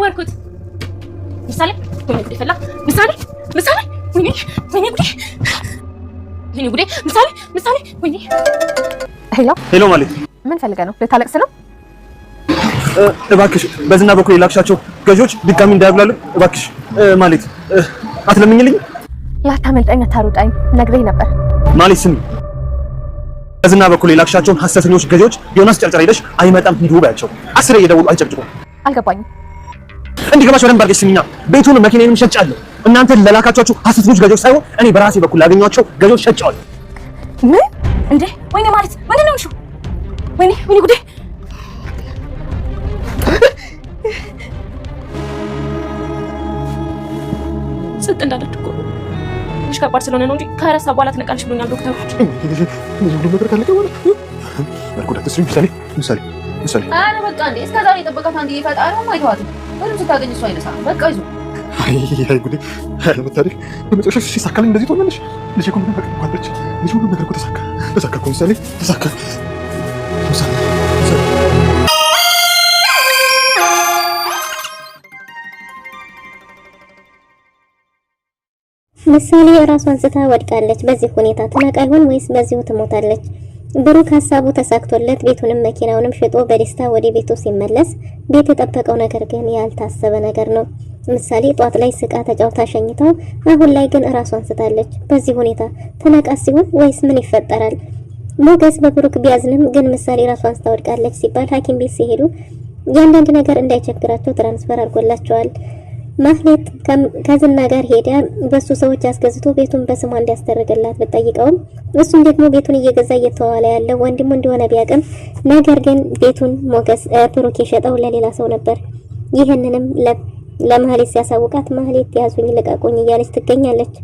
ወርኩት ምሳሌ ወይኔ ጉዴ ፈላ ምሳሌ ወይኔ ጉዴ ምሳሌ ወይኔ ሄሎ ማለት ምን ፈልገህ ነው? ልታለቅስ ነው? እባክሽ በዝና በኩል የላክሻቸው ገዢዎች ድጋሚ እንዳያብላሉ እባክሽ ማለት አትለምኝልኝ? ላታመልጠኝ አታሩጣኝ ነግሬህ ነበር ማለት ስሚ በዝና በኩል የላክሻቸውን ሐሰተኞች ገዢዎች ዮናስ ጨርጨር ሄደሽ አይመጣም ሂዱ ባያቸው 10 እየደወሉ አይጨቅጭቁ። አልገባኝም። እንዲገባሽ በደንብ አድርገሽ ስሚኛ ቤቱን መኪናዬንም ሸጫለሁ እናንተ ለላካቻችሁ ሐሰተኞች ገዢዎች ሳይሆን እኔ በራሴ በኩል ላገኘኋቸው ገዢዎች ሸጫለሁ። ምን እንዴ? ወይኔ ማለት ምንድን ነው? ወይኔ ጉዴ ስጥ እንዳለች እኮ ትንሽ ከባድ ስለሆነ ነው እንጂ ከረሳ በኋላ ትነቃለች ብሎኛል ዶክተሮች። ሁሉ ነገር ካለቀ በኋላ አልኩዳት ስሪ ምሳሌ አረ በቃ እንዴ እስከዛሬ የጠበቃት አንዴ ይፈጣሪ ማይተዋት ወይም ስታገኝ እሷ አይነሳ በቃ ይዞ አይ ጉዴ ታሪክ በመጨረሻ ሲሳካልኝ እንደዚህ ትሆናለሽ። ልጅ እኮ ምን በቃ ልጅ ሁሉ ነገር እኮ ተሳካ እኮ ምሳሌ ተሳካ። ምሳሌ ራሷን ስታ ወድቃለች። በዚህ ሁኔታ ትነቃ ይሆን ወይስ በዚሁ ትሞታለች? ብሩክ ሀሳቡ ተሳክቶለት ቤቱንም መኪናውንም ሽጦ በደስታ ወደ ቤቱ ሲመለስ ቤት የጠበቀው ነገር ግን ያልታሰበ ነገር ነው። ምሳሌ ጧት ላይ ስቃ ተጫውታ ሸኝታው አሁን ላይ ግን ራሷን ስታለች። በዚህ ሁኔታ ትነቃ ሲሆን ወይስ ምን ይፈጠራል? ሞገስ በብሩክ ቢያዝንም ግን ምሳሌ ራሷን ስታ ወድቃለች ሲባል ሐኪም ቤት ሲሄዱ ያንዳንድ ነገር እንዳይቸግራቸው ትራንስፈር አድርጎላቸዋል። ማህሌት ከዝና ጋር ሄዳ በሱ ሰዎች አስገዝቶ ቤቱን በስሟ እንዲያስተርግላት ብትጠይቀውም እሱም ደግሞ ቤቱን እየገዛ እየተዋለ ያለው ወንድሙ እንደሆነ ቢያቅም ነገር ግን ቤቱን ሞገስ ብሩክ የሸጠው ለሌላ ሰው ነበር። ይህንንም ለማህሌት ሲያሳውቃት ማህሌት ያዙኝ ልቀቁኝ እያለች ትገኛለች።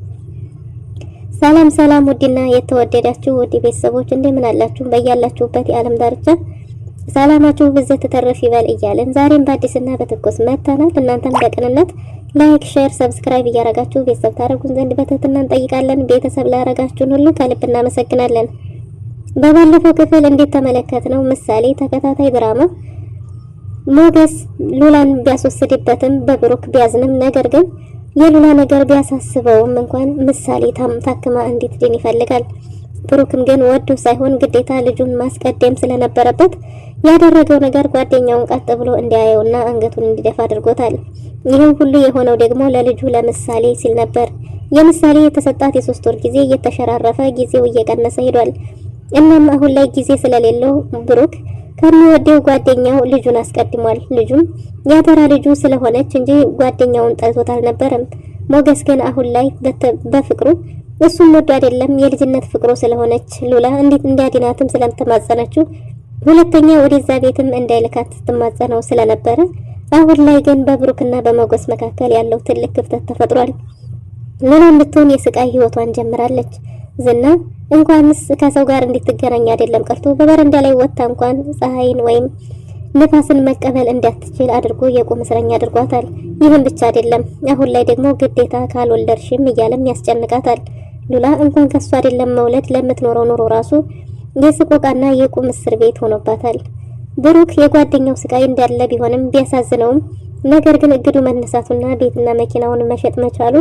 ሰላም ውድና የተወደዳችሁ ውድ ቤተሰቦች እንደምን አላችሁ? በያላችሁበት የዓለም ዳርቻ ሰላማችሁ ብዝት ተተረፍ ይበል እያለን ዛሬም በአዲስና በትኩስ መጥተናል። እናንተም በቅንነት ላይክ፣ ሼር፣ ሰብስክራይብ እያረጋችሁ ቤተሰብ ታደርጉን ዘንድ በትህትና እንጠይቃለን። ቤተሰብ ላረጋችሁን ሁሉ ከልብ እናመሰግናለን። በባለፈው ክፍል እንዴት ተመለከትነው ምሳሌ ተከታታይ ድራማ ሞገስ ሉላን ቢያስወስድበትም በብሩክ ቢያዝንም ነገር ግን የሉላ ነገር ቢያሳስበውም እንኳን ምሳሌ ታክማ እንድትድን ይፈልጋል። ብሩክም ግን ወዶ ሳይሆን ግዴታ ልጁን ማስቀደም ስለነበረበት ያደረገው ነገር ጓደኛውን ቀጥ ብሎ እንዲያየውና አንገቱን እንዲደፋ አድርጎታል። ይህም ሁሉ የሆነው ደግሞ ለልጁ ለምሳሌ ሲል ነበር። የምሳሌ የተሰጣት የ3 ወር ጊዜ እየተሸራረፈ ጊዜው እየቀነሰ ሄዷል። እናም አሁን ላይ ጊዜ ስለሌለው ብሩክ ከሚወደው ጓደኛው ልጁን አስቀድሟል። ልጁም ያደራ ልጁ ስለሆነች እንጂ ጓደኛውን ጠልቶት አልነበረም። ሞገስ ግን አሁን ላይ በፍቅሩ እሱም ወዶ አይደለም የልጅነት ፍቅሩ ስለሆነች ሉላ እንዴት እንዲያድናትም ስለተማጸነችው ሁለተኛ ወደዛ ቤትም እንዳይልካት ስትማጸነው ስለነበረ አሁን ላይ ግን በብሩክና በሞገስ መካከል ያለው ትልቅ ክፍተት ተፈጥሯል። ሉላ እንድትሆን የስቃይ ህይወቷን ጀምራለች። ዝና እንኳንስ ከሰው ጋር እንድትገናኝ አይደለም ቀርቶ በበረንዳ ላይ ወጣ እንኳን ፀሐይን ወይም ንፋስን መቀበል እንዳትችል አድርጎ የቁም እስረኛ አድርጓታል። ይህም ብቻ አይደለም አሁን ላይ ደግሞ ግዴታ ካልወለድሽም እያለም ያስጨንቃታል። ሉላ እንኳን ከሷ አይደለም መውለድ ለምትኖረው ኑሮ ራሱ የስቆቃና የቁም እስር ቤት ሆኖባታል። ብሩክ የጓደኛው ስቃይ እንዳለ ቢሆንም ቢያሳዝነውም ነገር ግን እግዱ መነሳቱና ቤትና መኪናውን መሸጥ መቻሉ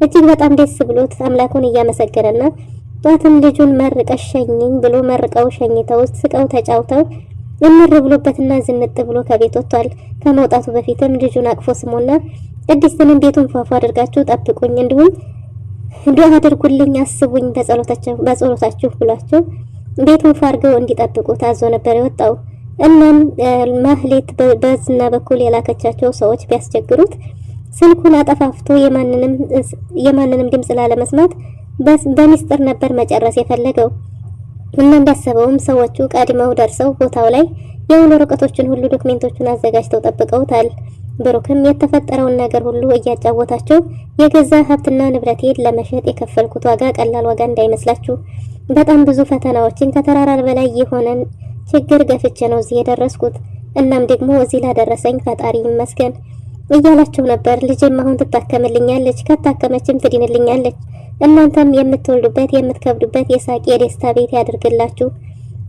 እጅግ በጣም ደስ ብሎት አምላኩን እያመሰገነና ጧትም ልጁን መርቀሽ ሸኝኝ ብሎ መርቀው ሸኝተው ስቀው ተጫውተው እምር ብሎበትና ዝንጥ ብሎ ከቤት ወጥቷል። ከመውጣቱ በፊትም ልጁን አቅፎ ስሞና ቅድስትንም ቤቱን ፏፏ አድርጋችሁ ጠብቁኝ እንዲሁም ዱዓ አድርጉልኝ አስቡኝ በጸሎታችሁ ብሏቸው ቤቱን ፋርገው እንዲጠብቁ ታዞ ነበር የወጣው። እናም ማህሌት በዝና በኩል የላከቻቸው ሰዎች ቢያስቸግሩት ስልኩን አጠፋፍቶ የማንንም ድምጽ ላለመስማት በሚስጥር ነበር መጨረስ የፈለገው። እና እንዳሰበውም ሰዎቹ ቀድመው ደርሰው ቦታው ላይ የውሎ ወረቀቶችን ሁሉ ዶክሜንቶችን አዘጋጅተው ጠብቀውታል። ብሩክም የተፈጠረውን ነገር ሁሉ እያጫወታቸው የገዛ ሀብትና ንብረቴን ለመሸጥ የከፈልኩት ዋጋ ቀላል ዋጋ እንዳይመስላችሁ በጣም ብዙ ፈተናዎችን ከተራራ በላይ የሆነን ችግር ገፍቼ ነው እዚህ የደረስኩት። እናም ደግሞ እዚህ ላደረሰኝ ፈጣሪ ይመስገን እያላቸው ነበር። ልጄም አሁን ትታከምልኛለች፣ ከታከመችም ትድንልኛለች። እናንተም የምትወልዱበት የምትከብዱበት የሳቅ የደስታ ቤት ያድርግላችሁ።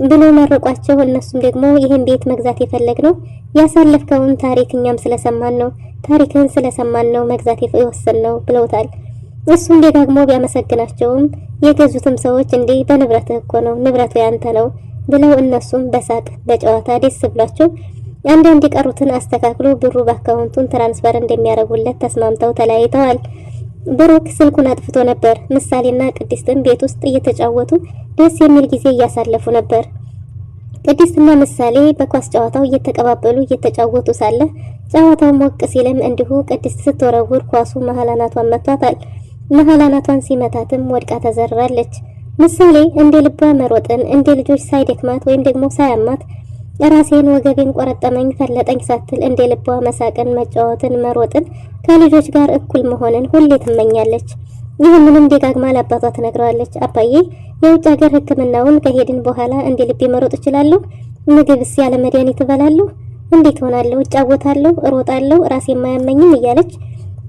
ብሎ መረቋቸው። እነሱም ደግሞ ይህን ቤት መግዛት የፈለግነው ያሳለፍከውን ታሪክ እኛም ስለሰማን ነው፣ ታሪክን ስለሰማን ነው መግዛት የወሰንነው ብለውታል። እሱም ደጋግሞ ቢያመሰግናቸውም የገዙትም ሰዎች እንዴ በንብረትህ እኮ ነው፣ ንብረቱ ያንተ ነው ብለው እነሱም በሳቅ በጨዋታ ደስ ብሏቸው አንዳንድ የቀሩትን አስተካክሎ ብሩ በአካውንቱን ትራንስፈር እንደሚያደርጉለት ተስማምተው ተለያይተዋል። ብሩክ ስልኩን አጥፍቶ ነበር። ምሳሌና ቅድስትን ቤት ውስጥ እየተጫወቱ ደስ የሚል ጊዜ እያሳለፉ ነበር። ቅድስትና ምሳሌ በኳስ ጨዋታው እየተቀባበሉ እየተጫወቱ ሳለ ጨዋታው ሞቅ ሲልም እንዲሁ ቅድስት ስትወረውር ኳሱ መሀል አናቷን መቷታል። መሀል አናቷን ሲመታትም ወድቃ ተዘርራለች። ምሳሌ እንደ ልቧ መሮጥን እንደ ልጆች ሳይደክማት ወይም ደግሞ ሳያማት ራሴን ወገቤን ቆረጠመኝ ፈለጠኝ ሳትል እንደ ልቧ መሳቅን፣ መጫወትን፣ መሮጥን ከልጆች ጋር እኩል መሆንን ሁሌ ትመኛለች። ይህንንም ደጋግማ ለአባቷ ትነግረዋለች። አባዬ የውጭ ሀገር ሕክምናውን ከሄድን በኋላ እንደ ልቤ መሮጥ እችላለሁ? ምግብስ ያለ መድኃኒት እበላለሁ? እንዴት ሆናለሁ? እጫወታለሁ፣ እሮጣለሁ፣ ራሴ የማያመኝም እያለች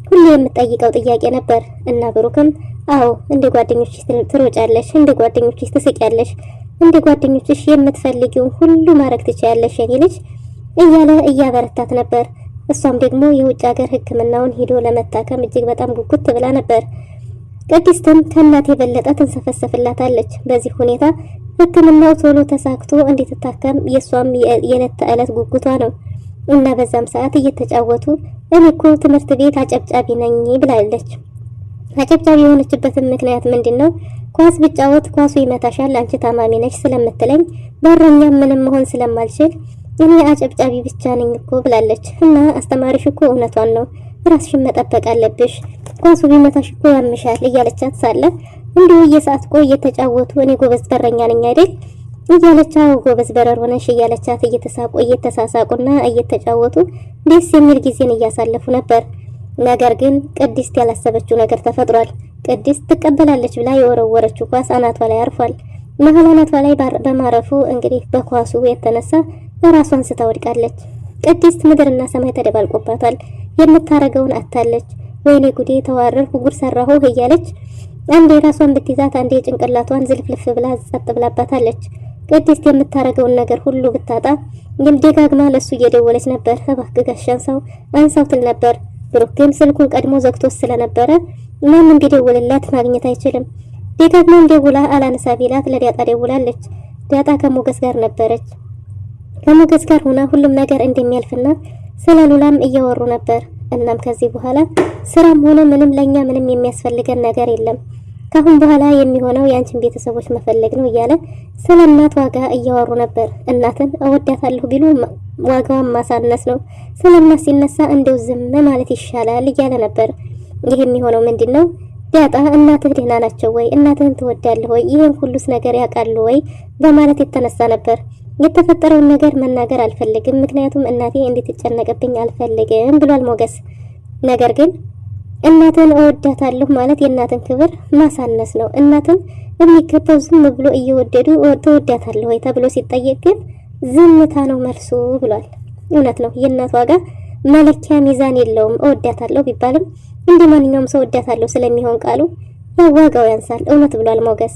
ሁሌ የምትጠይቀው ጥያቄ ነበር። እና ብሩክም አዎ እንደ ጓደኞችሽ ትሮጫለሽ፣ እንደ ጓደኞችሽ ትስቂያለሽ፣ እንደ ጓደኞችሽ የምትፈልጊውን ሁሉ ማድረግ ትችያለሽ የኔ ልጅ እያለ እያበረታት ነበር። እሷም ደግሞ የውጭ ሀገር ሕክምናውን ሄዶ ለመታከም እጅግ በጣም ጉጉት ብላ ነበር። ቅድስትም ከእናት የበለጠ ትንሰፈሰፍላታለች። በዚህ ሁኔታ ሕክምናው ቶሎ ተሳክቶ እንድትታከም የሷም የዕለት ተዕለት ጉጉቷ ነው እና በዛም ሰዓት እየተጫወቱ እኔ እኮ ትምህርት ቤት አጨብጫቢ ነኝ ብላለች። አጨብጫቢ የሆነችበትም ምክንያት ምንድነው? ኳስ ብጫወት ኳሱ ይመታሻል አንቺ ታማሚ ነሽ ስለምትለኝ በረኛ ምንም መሆን ስለማልችል እኔ አጨብጫቢ ብቻ ነኝ እኮ ብላለች። እና አስተማሪሽ እኮ እውነቷን ነው፣ ራስሽን መጠበቅ አለብሽ፣ ኳሱ ቢመታሽ እኮ ያምሻል እያለቻት ሳለ እንዲሁ እየሳት ቆ እየተጫወቱ እኔ ጎበዝ በረኛ ነኝ አይደል እያለቻ ጎበዝ በረር ሆነሽ እያለቻት እየተሳቁ እየተሳሳቁና እየተጫወቱ ደስ የሚል ጊዜን እያሳለፉ ነበር። ነገር ግን ቅድስት ያላሰበችው ነገር ተፈጥሯል። ቅድስት ትቀበላለች ብላ የወረወረችው ኳስ አናቷ ላይ አርፏል። መሀል አናቷ ላይ በማረፉ እንግዲህ በኳሱ የተነሳ ራሷን ስታወድቃለች። ቅድስት ምድርና ሰማይ ተደባልቆባታል። የምታረገውን አታለች። ወይኔ ጉዴ ተዋረድኩ፣ ጉድ ሰራሁ እያለች አንዴ ራሷን ብትይዛት አንዴ ጭንቅላቷን ዝልፍልፍ ብላ ጸጥ ብላባታለች። ቅድስት የምታረገውን ነገር ሁሉ ብታጣ ደጋግማ ለሱ እየደወለች ነበር። እባክህ ጋሽ አንሳው ትል ነበር። ብሩክ ግን ስልኩን ቀድሞ ዘግቶ ስለነበረ ማንም ቢደውልላት ማግኘት አይችልም። ደጋግማ ደውላ አላነሳ ቢላት ለዳጣ ደውላለች። ዳጣ ከሞገስ ጋር ነበረች። ከሞገስ ጋር ሆና ሁሉም ነገር እንደሚያልፍና ስለ ሉላም እያወሩ ነበር። እናም ከዚህ በኋላ ስራም ሆነ ምንም ለኛ ምንም የሚያስፈልገን ነገር የለም፣ ካሁን በኋላ የሚሆነው ያንቺን ቤተሰቦች መፈለግ ነው እያለ ስለ እናት ዋጋ እያወሩ ነበር። እናትን እወዳታለሁ ቢሉ ዋጋዋን ማሳነስ ነው፣ ስለ እናት ሲነሳ እንደው ዝም ማለት ይሻላል እያለ ነበር። ይህ የሚሆነው ምንድነው? ዳጣ እናትህ ደህና ናቸው ወይ? እናትህን ትወዳለህ ወይ? ይሄን ሁሉስ ነገር ያውቃሉ ወይ? በማለት የተነሳ ነበር። የተፈጠረውን ነገር መናገር አልፈልግም፣ ምክንያቱም እናቴ እንድትጨነቅብኝ አልፈልግም ብሏል ሞገስ። ነገር ግን እናትን እወዳታለሁ ማለት የእናትን ክብር ማሳነስ ነው። እናትን የሚገባው ዝም ብሎ እየወደዱ ትወዳታለህ ወይ ተብሎ ሲጠየቅ ግን ዝምታ ነው መልሱ ብሏል። እውነት ነው፣ የእናት ዋጋ መለኪያ ሚዛን የለውም። እወዳታለሁ ቢባልም እንደ ማንኛውም ሰው እወዳታለሁ ስለሚሆን ቃሉ ዋጋው ያንሳል። እውነት ብሏል ሞገስ።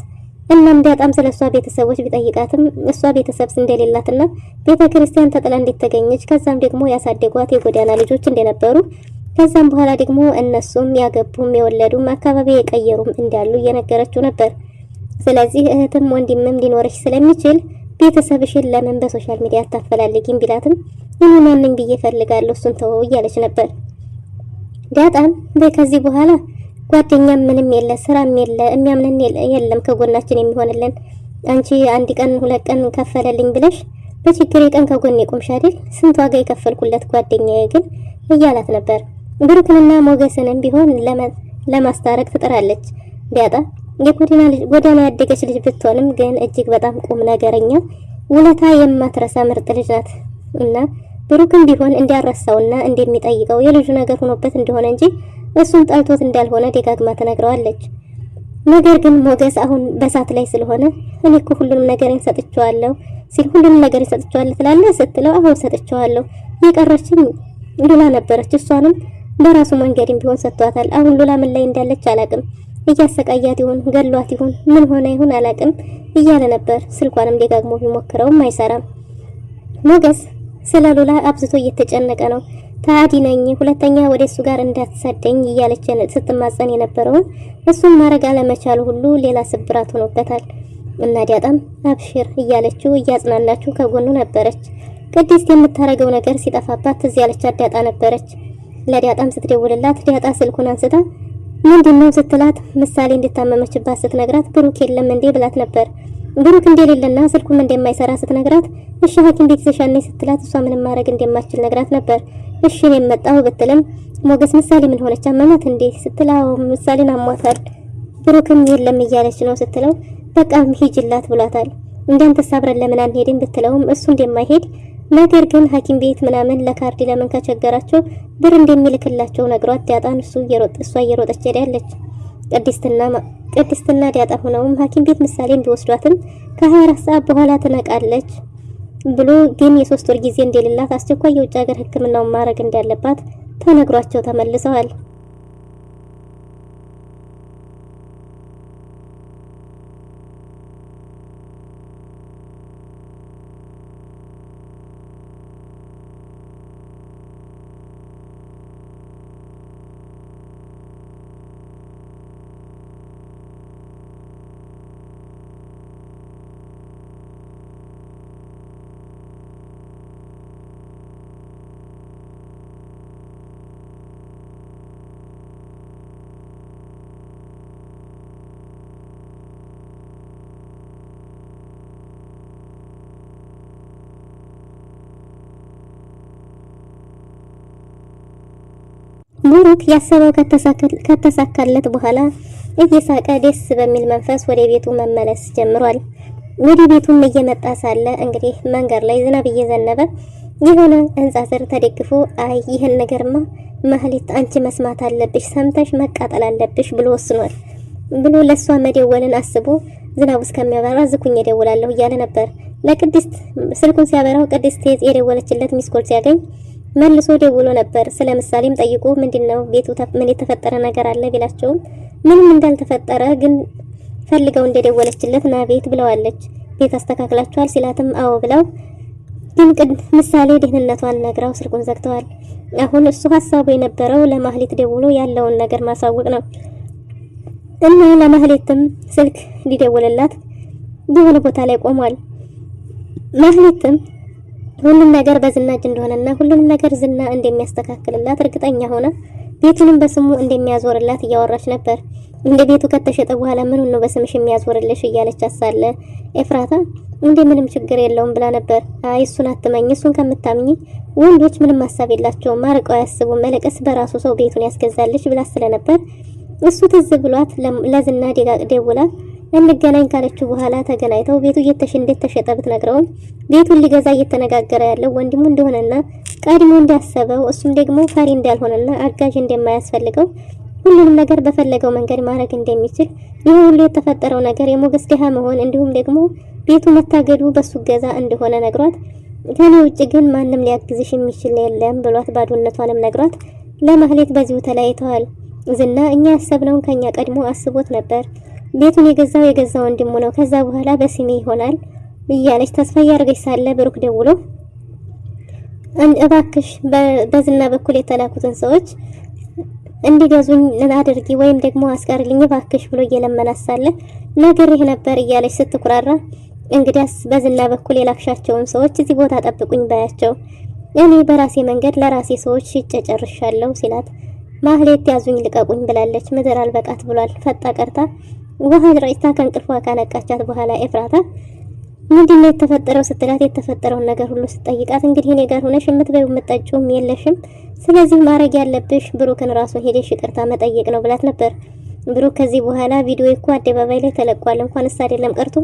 እናም ዳጣም ስለሷ ቤተሰቦች ቢጠይቃትም እሷ ቤተሰብ እንደሌላትና ቤተክርስቲያን ተጥላ እንደተገኘች ከዛም ደግሞ ያሳደጓት የጎዳና ልጆች እንደነበሩ ከዛም በኋላ ደግሞ እነሱም ያገቡም የወለዱም አካባቢ የቀየሩም እንዳሉ እየነገረችው ነበር። ስለዚህ እህትም ወንድምም ሊኖርሽ ስለሚችል ቤተሰብሽን ለምን በሶሻል ሚዲያ አታፈላልጊም ቢላትም እኔ ማንንም ብዬ ፈልጋለሁ እሱን ተወው እያለች ነበር። ዳጣም ከዚህ በኋላ ጓደኛም ምንም የለ ስራም የለ የሚያምነን የለም ከጎናችን የሚሆንልን አንቺ አንድ ቀን ሁለት ቀን ከፈለልኝ ብለሽ በችግሬ ቀን ከጎኔ ቆምሽ አይደል? ስንት ዋጋ የከፈልኩለት ጓደኛዬ ግን እያላት ነበር። ብሩክንና ሞገስንም ቢሆን ለማስታረቅ ትጥራለች። ዳጣ ጎዳና ያደገች ልጅ ብትሆንም ግን እጅግ በጣም ቁም ነገረኛ፣ ውለታ የማትረሳ ምርጥ ልጅ ናት እና ብሩክም ቢሆን እንዲያረሳውና እንደሚጠይቀው የልጁ ነገር ሆኖበት እንደሆነ እንጂ እሱን ጠልቶት እንዳልሆነ ደጋግማ ተነግረዋለች። ነገር ግን ሞገስ አሁን በሳት ላይ ስለሆነ እኔ እኮ ሁሉንም ነገር ሰጥቼዋለሁ ሲል ሁሉንም ነገር ሰጥቼዋለሁ ትላለህ ስትለው አሁን ሰጥቼዋለሁ የቀረችኝ ሉላ ነበረች፣ እሷንም በራሱ መንገድም ቢሆን ሰጥቷታል። አሁን ሉላ ምን ላይ እንዳለች አላቅም፣ እያሰቃያት ይሁን ገሏት ይሁን ምን ሆነ ይሁን አላቅም እያለ ነበር። ስልኳንም ደጋግሞ ቢሞክረውም አይሰራም። ሞገስ ስለ ሉላ አብዝቶ እየተጨነቀ ነው። ታዲ ነኝ ሁለተኛ ወደ እሱ ጋር እንዳትሰደኝ እያለች ስትማጸን የነበረውን እሱን ማድረግ አለመቻሉ ሁሉ ሌላ ስብራት ሆኖበታል። እና ዳጣም አብሽር እያለችው እያጽናናችው ከጎኑ ነበረች። ቅድስት የምታረገው ነገር ሲጠፋባት ትዝ ያለቻት ዳጣ ነበረች። ለዳጣም ስትደውልላት ዳጣ ስልኩን አንስታ ምንድነው ስትላት ምሳሌ እንድታመመችባት ስትነግራት ብሩክ የለም እንዴ ብላት ነበር። ብሩክ እንደሌለና ስልኩም እንደማይሰራ ስትነግራት እሺ ሐኪም ቤት ይዘሻነኝ ስትላት እሷ ምንም ማድረግ እንደማትችል ነግራት ነበር። እሺ እኔም መጣሁ ብትልም ሞገስ ምሳሌ ምን ሆነች አመማት እንዴ ስትላው ምሳሌን አሟታል ብሩክም የለም እያለች ነው ስትለው በቃ ሂጅላት ብሏታል። እንዳንተስ አብረን ለምን አንሄድም ብትለውም እሱ እንደማይሄድ ነገር ግን ሐኪም ቤት ምናምን ለካርድ ለምን ከቸገራቸው ብር እንደሚልክላቸው ነግሯት ዳጣን እሷ እየሮጠች ሄዳለች። ቅድስትና ዳጣ ሆነውም ሐኪም ቤት ምሳሌን ቢወስዷትም ከ24 ሰዓት በኋላ ትነቃለች ብሎ ግን የ3 ወር ጊዜ እንደሌላት አስቸኳይ የውጭ ሀገር ሕክምናውን ማድረግ እንዳለባት ተነግሯቸው ተመልሰዋል። ብሩክ ያሰበው ከተሳካለት በኋላ እየሳቀ ደስ በሚል መንፈስ ወደ ቤቱ መመለስ ጀምሯል። ወደ ቤቱም እየመጣ ሳለ እንግዲህ መንገድ ላይ ዝናብ እየዘነበ የሆነ ህንጻ ስር ተደግፎ አይ ይሄን ነገርማ ማህሌት አንቺ መስማት አለብሽ ሰምተሽ መቃጠል አለብሽ ብሎ ወስኗል ብሎ ለሷ መደወልን አስቦ ዝናቡ እስከሚያበራ ዝኩኝ እደውላለሁ እያለ ነበር። ለቅድስት ስልኩን ሲያበራው ቅድስት የደወለችለት ሚስኮል ሲያገኝ መልሶ ደውሎ ነበር። ስለ ምሳሌም ጠይቆ ምንድነው ቤቱ ምን የተፈጠረ ነገር አለ ቢላቸውም ምንም እንዳልተፈጠረ ግን ፈልገው እንደደወለችለት ና ቤት ብለዋለች። ቤት አስተካክላችኋል ሲላትም አዎ ብለው ግን ምሳሌ ደህንነቷን ነግራው ስልኩን ዘግተዋል። አሁን እሱ ሐሳቡ የነበረው ለማህሌት ደውሎ ያለውን ነገር ማሳወቅ ነው እና ለማህሌትም ስልክ ሊደውልላት በሆነ ቦታ ላይ ቆሟል። ማህሌትም ሁሉም ነገር በዝናጅ እንደሆነና ሁሉንም ነገር ዝና እንደሚያስተካክልላት እርግጠኛ ሆነ ቤቱንም በስሙ እንደሚያዞርላት እያወራች ነበር። እንደ ቤቱ ከተሸጠ በኋላ ምን ነው በስምሽ የሚያዞርልሽ እያለች አሳለ ኤፍራታ እንደ ምንም ችግር የለውም ብላ ነበር። አይ እሱን አትመኝ፣ እሱን ከምታምኚ ወንዶች ምንም ሐሳብ የላቸውም ማርቀው ያስቡም መለቀስ በራሱ ሰው ቤቱን ያስገዛልሽ ብላ ስለነበር እሱ ትዝ ብሏት ለዝና ደውላ እንገናኝ ካለችው በኋላ ተገናኝተው ቤቱ እንደተሸጠ ብትነግረውም ቤቱን ሊገዛ እየተነጋገረ ያለው ወንድሙ እንደሆነና ቀድሞ እንዳሰበው እሱም ደግሞ ፈሪ እንዳልሆነና አጋዥ እንደማያስፈልገው ሁሉንም ነገር በፈለገው መንገድ ማድረግ እንደሚችል ይህ ሁሉ የተፈጠረው ነገር የሞገስ ደሃ መሆን እንዲሁም ደግሞ ቤቱ መታገዱ በሱ ገዛ እንደሆነ ነግሯት ከኔ ውጭ ግን ማንም ሊያግዝሽ የሚችል የለም ብሏት ባዶነቷንም ነግሯት ለማህሌት በዚሁ ተለያይተዋል። ዝና እኛ ያሰብነውን ከኛ ቀድሞ አስቦት ነበር ቤቱን የገዛ ወንድሙ ነው ከዛ በኋላ በስሜ ይሆናል እያለች ተስፋ ያርገች ሳለ ብሩክ ደውሎ እባክሽ በዝና በኩል የተላኩትን ሰዎች እንዲገዙኝ አድርጊ ወይም ደግሞ አስቀርልኝ እባክሽ ብሎ እየለመናት ሳለ ነግሬህ ነበር እያለች ስትኩራራ እንግዲያስ በዝና በኩል የላክሻቸውን ሰዎች እዚህ ቦታ ጠብቁኝ ባያቸው እኔ በራሴ መንገድ ለራሴ ሰዎች ሽጬ ጨርሻለሁ ሲላት ማህሌት ያዙኝ ልቀቁኝ ብላለች። ምድር አልበቃት ብሏል። ፈጣ ቀርታ ውሃ ረጭታ ከእንቅልፏ ካነቃቻት በኋላ ኤፍራታ ምንድነው የተፈጠረው ስትላት የተፈጠረውን ነገር ሁሉ ስትጠይቃት እንግዲህ እኔ ጋር ሆነሽ የምትበይው የምትጠጪውም የለሽም ስለዚህ ማድረግ ያለብሽ ብሩክን ራሱ ሄደሽ ይቅርታ መጠየቅ ነው ብላት ነበር። ብሩክ ከዚህ በኋላ ቪዲዮ እኮ አደባባይ ላይ ተለቋል እንኳንስ አይደለም ቀርቶ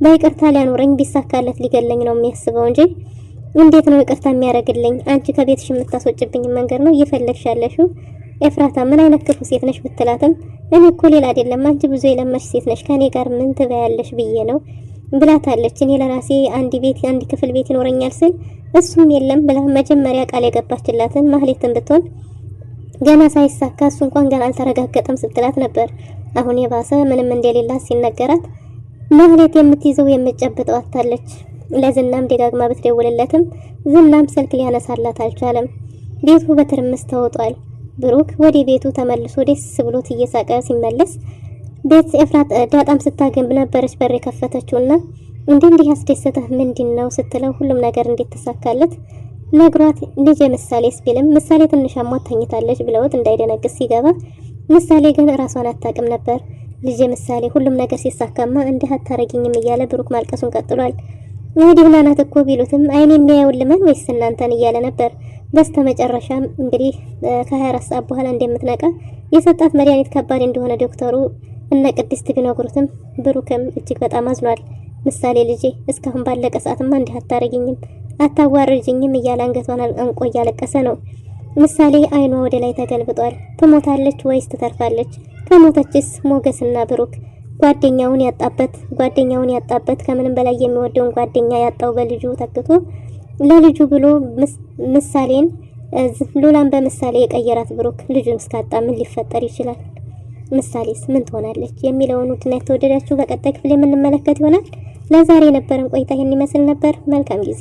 በይቅርታ ሊያኖረኝ ቢሳካለት ሊገለኝ ነው የሚያስበው እንጂ እንዴት ነው ይቅርታ የሚያደርግልኝ? አንቺ ከቤትሽ የምታስወጭብኝ መንገድ ነው እየፈለግሽ ያለሽው ኤፍራታ ምን አይነት ክፉ ሴት ነሽ ብትላትም እኔ እኮ ሌላ አይደለም አንቺ ብዙ የለመሽ ሴት ነሽ ከኔ ጋር ምን ትበያለሽ ብዬ ነው ብላታለች። እኔ ለራሴ አንድ ክፍል ቤት ይኖረኛል ስል እሱም የለም ብላ መጀመሪያ ቃል የገባችላትን ማህሌትን ብትሆን ገና ሳይሳካ እሱ እንኳን ገና አልተረጋገጠም ስትላት ነበር። አሁን የባሰ ምንም እንደሌላት ሲነገራት ማህሌት የምትይዘው የምትጨብጠው አታለች። ለዝናም ደጋግማ ብትደውልለትም ዝናም ስልክ ሊያነሳላት አልቻለም። ቤቱ በትርምስ ተውጧል። ብሩክ ወደ ቤቱ ተመልሶ ደስ ብሎት እየሳቀ ሲመለስ ቤት ኤፍራት ዳጣም ስታገኝ ነበረች በር የከፈተችውና እንዲህ ያስደሰተህ ምንድነው ስትለው ሁሉም ነገር እንዴት ተሳካለት ነግሯት ልጅ ምሳሌስ ቢልም ምሳሌ ትንሽ አሟት ተኝታለች ብለውት እንዳይደነግጥ ሲገባ ምሳሌ ግን ራሷን አታውቅም ነበር። ልጅ ምሳሌ ሁሉም ነገር ሲሳካማ እንዲህ አታረጊኝም እያለ ብሩክ ማልቀሱን ቀጥሏል። ደህና ናት እኮ ቢሉትም አይኔ የሚያየውን ልመን ወይስ እናንተን እያለ ነበር። በስተመጨረሻም እንግዲህ ከ24 ሰዓት በኋላ እንደምትነቃ የሰጣት መድኃኒት ከባድ እንደሆነ ዶክተሩ እነ ቅድስት ቢነግሩትም ብሩክም እጅግ በጣም አዝኗል። ምሳሌ ልጄ እስካሁን ባለቀ ሰዓትማ እንዲህ አታረጊኝም አታዋርጅኝም እያለ አንገቷን አንቆ እያለቀሰ ነው። ምሳሌ አይኗ ወደ ላይ ተገልብጧል። ትሞታለች ወይስ ትተርፋለች? ከሞተችስ ሞገስና ብሩክ ጓደኛውን ያጣበት ከምንም በላይ የሚወደውን ጓደኛ ያጣው በልጁ ተክቶ ለልጁ ብሎ ምሳሌን ሉላን በምሳሌ የቀየራት ብሩክ ልጁን እስካጣ ምን ሊፈጠር ይችላል? ምሳሌስ ምን ትሆናለች የሚለውን ውድና የተወደዳችሁ በቀጣይ ክፍል የምንመለከት ይሆናል። ለዛሬ የነበረን ቆይታ ይህን ይመስል ነበር። መልካም ጊዜ